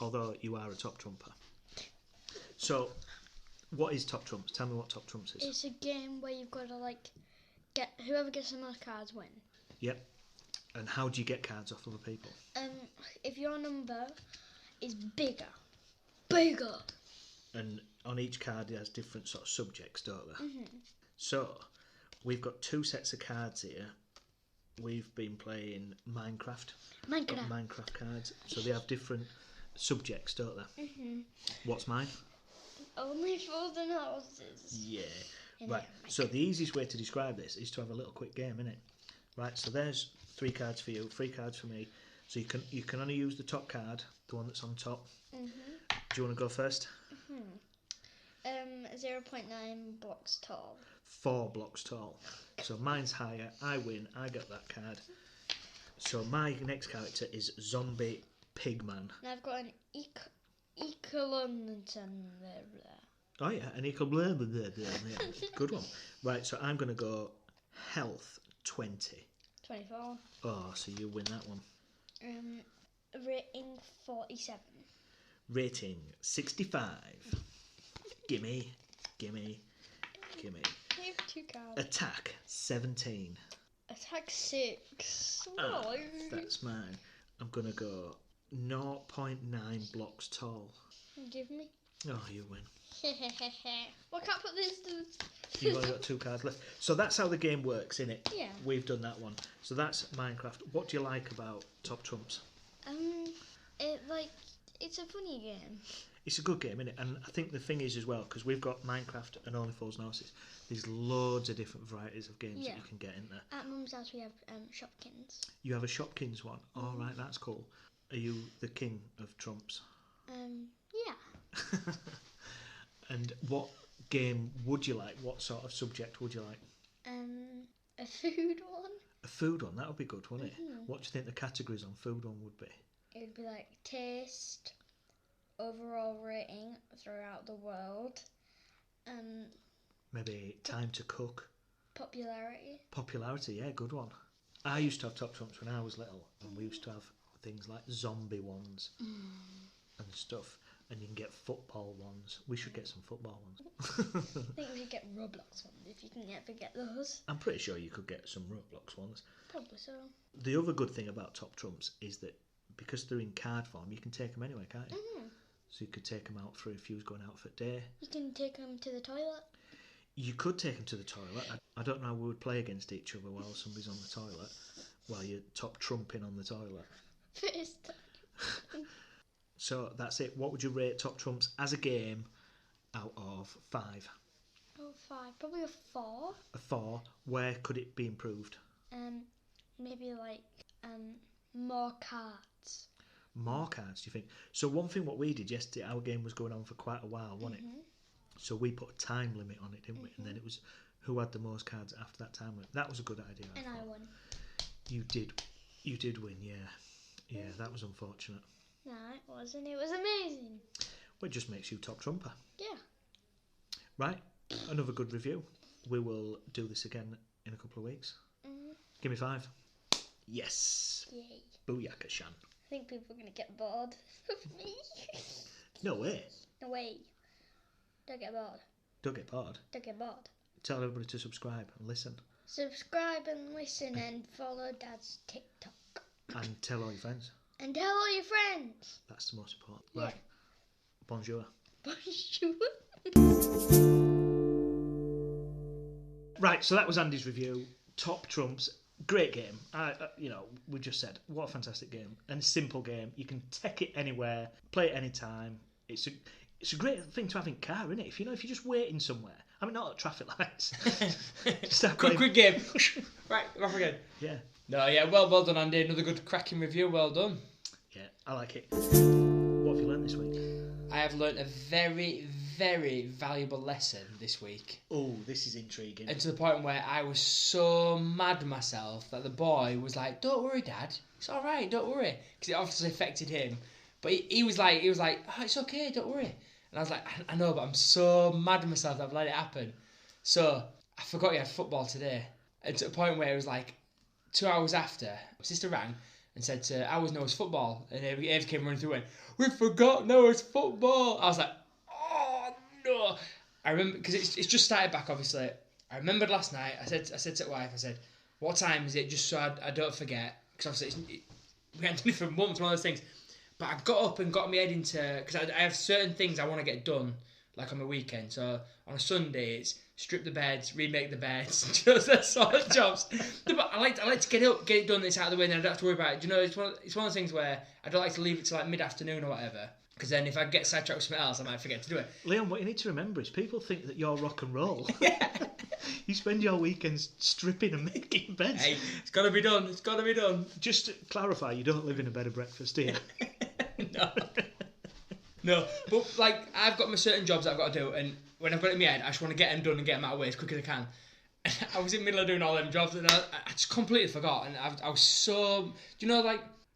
Although you are a top trumper. So, what is top trumps? Tell me what top trumps is. It's a game where you've got to get whoever gets the most cards win. Yep. And how do you get cards off other people? If your number is bigger. And on each card it has different sort of subjects, don't they? So, we've got 2 sets of cards here. We've been playing Minecraft. Got Minecraft cards. So they have different subjects, don't they? What's mine? Only fools and horses. Yeah. Right. So the easiest way to describe this is to have a little quick game, innit? Right. So there's 3 cards for you, 3 cards for me. So you can only use the top card, the one that's on top. Do you want to go first? 0.9 blocks tall. 4 blocks tall. So mine's higher. I win. I get that card. So my next character is Zombie Pigman. And I've got an Ecolonton there. Oh yeah, an equal blah blah blah blah. Yeah. Good one. Right, so I'm gonna go health 20. 24. Oh, so you win that one. Rating 47. Rating 65. Gimme. You have 2 cards. Attack 17. Attack 6. Ah, that's mine. I'm gonna go 0.9 blocks tall. Give me. Oh, you win. Well, I can't put this to... You've only got 2 cards left. So that's how the game works, innit? Yeah. We've done that one. So that's Minecraft. What do you like about Top Trumps? It's a funny game. It's a good game, innit? And I think the thing is as well, because we've got Minecraft and Only Fools and Horses, there's loads of different varieties of games that you can get in there. At Mum's house we have Shopkins. You have a Shopkins one? Oh, right, that's cool. Are you the king of trumps? Yeah. And what game would you like? What sort of subject would you like? A food one. A food one? That would be good, wouldn't it? What do you think the categories on food one would be? It would be like taste, overall rating throughout the world, maybe time to cook. popularity. Popularity, yeah, good one. I used to have top trumps when I was little, and we used to have things like zombie ones and stuff, and you can get football ones. We should get some football ones. I think we should get Roblox ones if you can ever get those. I'm pretty sure you could get some Roblox ones. Probably so. The other good thing about top trumps is that because they're in card form, you can take them anywhere, can't you? So you could take them out for if you was going out for a day. You can take them to the toilet. You could take them to the toilet. I don't know how we would play against each other while somebody's on the toilet, while you're top trumping on the toilet. First time. So that's it. What would you rate Top Trumps as a game out of 5? Oh, 5. Probably a 4. A 4. Where could it be improved? Maybe more cards. More cards, do you think? So one thing what we did yesterday, our game was going on for quite a while, wasn't it? So we put a time limit on it, didn't we? And then it was who had the most cards after that time limit. That was a good idea. And I won. You did win, yeah. Yeah, that was unfortunate. No, it wasn't. It was amazing. Well, it just makes you top trumper. Yeah. Right, another good review. We will do this again in a couple of weeks. Give me 5. Yes. Yay. Booyaka, Shan. I think people are going to get bored of me. No way. No way. Don't get bored. Don't get bored. Don't get bored. Tell everybody to subscribe and listen. Subscribe and listen and follow Dad's TikTok. And tell all your friends. And tell all your friends. That's the most important. Yeah. Right. Bonjour. Bonjour. Right, so that was Andy's review. Top Trumps. Great game. We just said, what a fantastic game. And a simple game. You can take it anywhere, play it anytime. It's a great thing to have in car, isn't it? If you're just waiting somewhere. I mean, not at traffic lights. quick game. Right, off again. Yeah. No, yeah, well done, Andy. Another good cracking review. Well done. Yeah, I like it. What have you learned this week? I have learnt a very, very valuable lesson this week. Oh, this is intriguing. And to the point where I was so mad with myself that the boy was like, "Don't worry, Dad. It's all right. Don't worry," because it obviously affected him. But he was like, "Oh, it's okay. Don't worry." And I was like, "I know, but I'm so mad with myself that I've let it happen." So I forgot he had football today, and to the point where it was like 2 hours after, my sister rang and said, "How was Noah's football?" And Eve came running through and went, "We forgot Noah's football." I was like, "Oh no!" I remember because it's just started back. Obviously, I remembered last night. I said to the wife, I said, "What time is it?" Just so I don't forget, because obviously we hadn't done it for months. One of those things. But I got up and got my head into, because I have certain things I want to get done, like on my weekend. So on a Sunday, it's strip the beds, remake the beds, just that sort of jobs. But I like to get up, get it done, it's out of the way, and I don't have to worry about it. Do you know, it's one of those things where I don't like to leave it till like mid-afternoon or whatever, because then if I get sidetracked with something else, I might forget to do it. Leon, what you need to remember is people think that you're rock and roll. Yeah. You spend your weekends stripping and making beds. Hey, it's got to be done. It's got to be done. Just to clarify, you don't live in a bed and breakfast, do you? No, but like I've got my certain jobs that I've got to do, and when I've got it in my head, I just want to get them done and get them out of the way as quick as I can. And I was in the middle of doing all them jobs, and I just completely forgot. And I was so, do you know,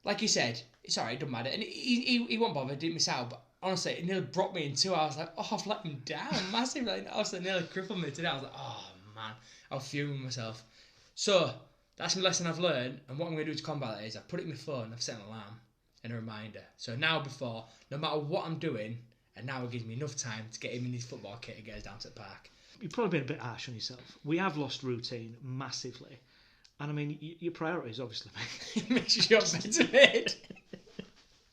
like he said, it's alright, it doesn't matter. And he won't bother, didn't miss out. But honestly, it nearly brought me in two. I was like, oh, I've let him down massively. Like, honestly, it nearly crippled me today. I was like, oh man, I was fuming with myself. So that's my lesson I've learned, and what I'm going to do to combat that is I put it in my phone. I've set an alarm and a reminder. So now before, no matter what I'm doing, and now it gives me enough time to get him in his football kit and get us down to the park. You've probably been a bit harsh on yourself. We have lost routine massively. And I mean, your priorities obviously make sure your bed's made.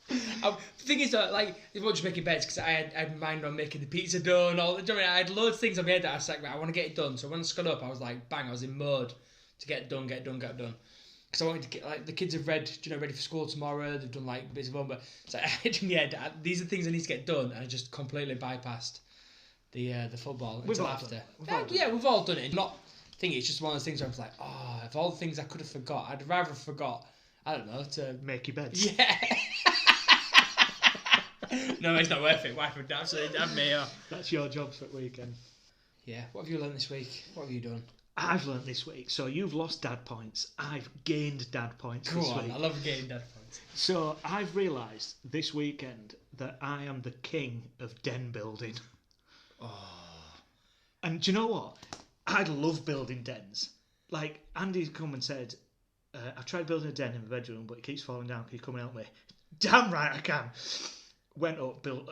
The thing is, like, it wasn't just making beds, because I had my mind on making the pizza dough and all. Do you know what I mean? I had loads of things on my head that I was like, right, I want to get it done. So when I got up, I was like, bang, I was in mode to get it done. Because I wanted to get, like, the kids have read, ready for school tomorrow. They've done like bits of homework. So I had in my head, these are things I need to get done, and I just completely bypassed the football until after. We've all done it. Not thinking it's just one of those things where I was like, oh, of all the things I could have forgot, I'd rather have forgot, I don't know, to make your beds. Yeah. No, it's not worth it. Wife would absolutely damn me. That's your job for the weekend. Yeah. What have you learned this week? What have you done? I've learnt this week. So you've lost dad points. I've gained dad points this week. I love gaining dad points. So I've realised this weekend that I am the king of den building. Oh. And do you know what? I love building dens. Like, Andy's come and said, I've tried building a den in my bedroom, but it keeps falling down. Can you come and help me? Damn right I can. Went up, built,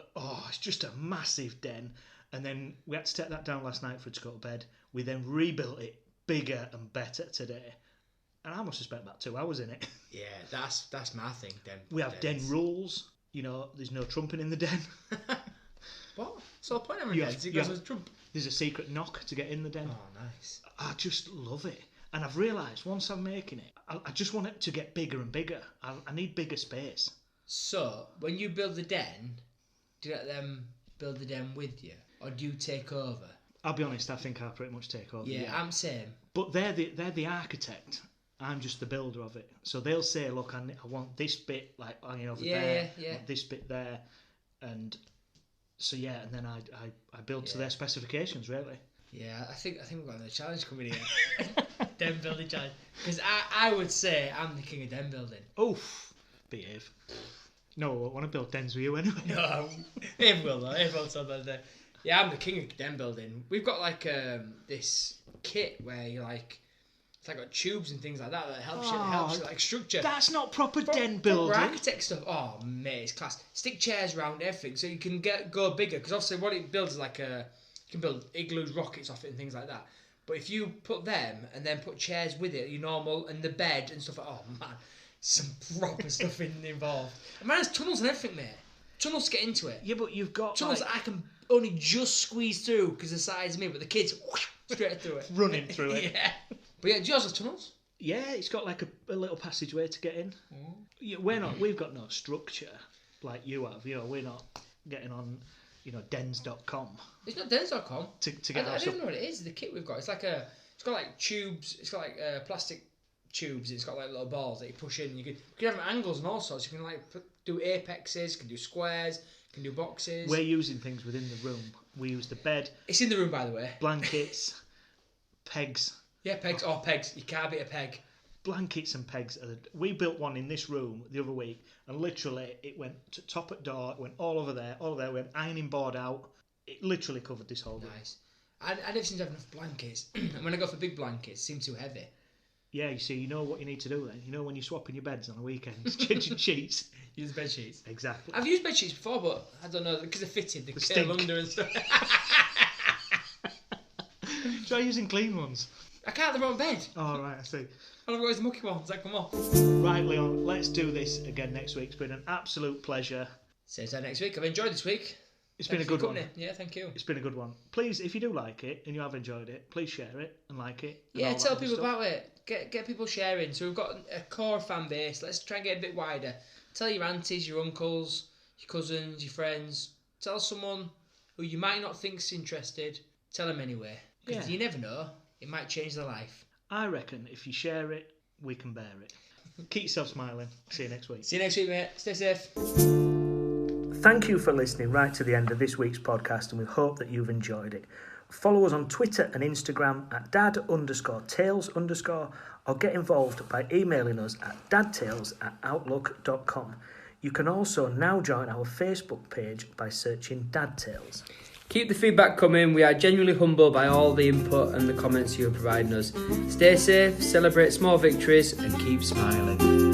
it's just a massive den. And then we had to take that down last night for it to go to bed. We then rebuilt it bigger and better today. And I must have spent about 2 hours in it. Yeah, that's my thing. We have den rules. There's no trumping in the den. What? So the point of dens, it goes with trump. There's a secret knock to get in the den. Oh, nice. I just love it. And I've realised once I'm making it, I just want it to get bigger and bigger. I need bigger space. So, when you build the den, do you let them build the den with you? Or do you take over? I'll be honest, I think I'll pretty much take over. Yeah, I'm same. But they're the architect. I'm just the builder of it. So they'll say, look, I want this bit like hanging over there. Yeah. I want this bit there. And so, yeah, and then I build to their specifications, really. Yeah, I think we've got another challenge coming here. Den building challenge. Because I would say I'm the king of den building. Oof. Behave. No, I want to build dens with you anyway. No, Eve will though. Eve will tell that. Yeah, I'm the king of den building. We've got like this kit where you like, it's like got tubes and things like that helps you like structure. That's not proper den proper building. architect stuff. Oh mate, it's class. Stick chairs around everything so you can go bigger. Because obviously what it builds is like you can build igloos, rockets off it and things like that. But if you put them and then put chairs with it, your normal and the bed and stuff like, oh man, some proper stuff involved. And man, there's tunnels and everything, mate. Tunnels to get into it. Yeah, but you've got tunnels that I can only just squeeze through because the size of me, but the kids straight through it, running through it. Yeah. But yeah, do yours have tunnels? Yeah, it's got like a little passageway to get in. Yeah, we've got no structure like you have. We're not getting on, dens.com. It's not dens.com. To get I don't even know what it is. The kit we've got. It's got like tubes. It's got like plastic tubes. It's got like little balls that you push in. You can have angles and all sorts. You can like do apexes. You can do squares. You can do boxes. We're using things within the room. We use the bed. It's in the room, by the way. Blankets, pegs. Yeah, pegs. Oh, pegs. You can't beat a peg. Blankets and pegs. We built one in this room the other week, and literally it went to top at door, it went all over there, went ironing board out. It literally covered this whole room. Nice. I never seem to have enough blankets. And when I go for big blankets, they seem too heavy. Yeah, you see, you know what you need to do then. When you're swapping your beds on a weekend, changing sheets. Use bed sheets. Exactly. I've used bed sheets before, but I don't know, because they're fitted, they curl under and stuff. Try using clean ones. I can't have the wrong bed. Oh, right, I see. All I've got is the mucky ones that come off. Right, Leon, let's do this again next week. It's been an absolute pleasure. See you next week. I've enjoyed this week. It's been a good one. Yeah, thank you. It's been a good one. Please, if you do like it and you have enjoyed it, please share it and like it. Yeah, tell people about it. Get people sharing. So we've got a core fan base. Let's try and get a bit wider. Tell your aunties, your uncles, your cousins, your friends. Tell someone who you might not think's interested. Tell them anyway. Because you never know. It might change their life. I reckon if you share it, we can bear it. Keep yourself smiling. See you next week. See you next week, mate. Stay safe. Thank you for listening right to the end of this week's podcast, and we hope that you've enjoyed it. Follow us on Twitter and Instagram at dad_tales_, or get involved by emailing us at dadtales@outlook.com. You can also now join our Facebook page by searching Dad Tales. Keep the feedback coming. We are genuinely humbled by all the input and the comments you are providing us. Stay safe, celebrate small victories, and keep smiling.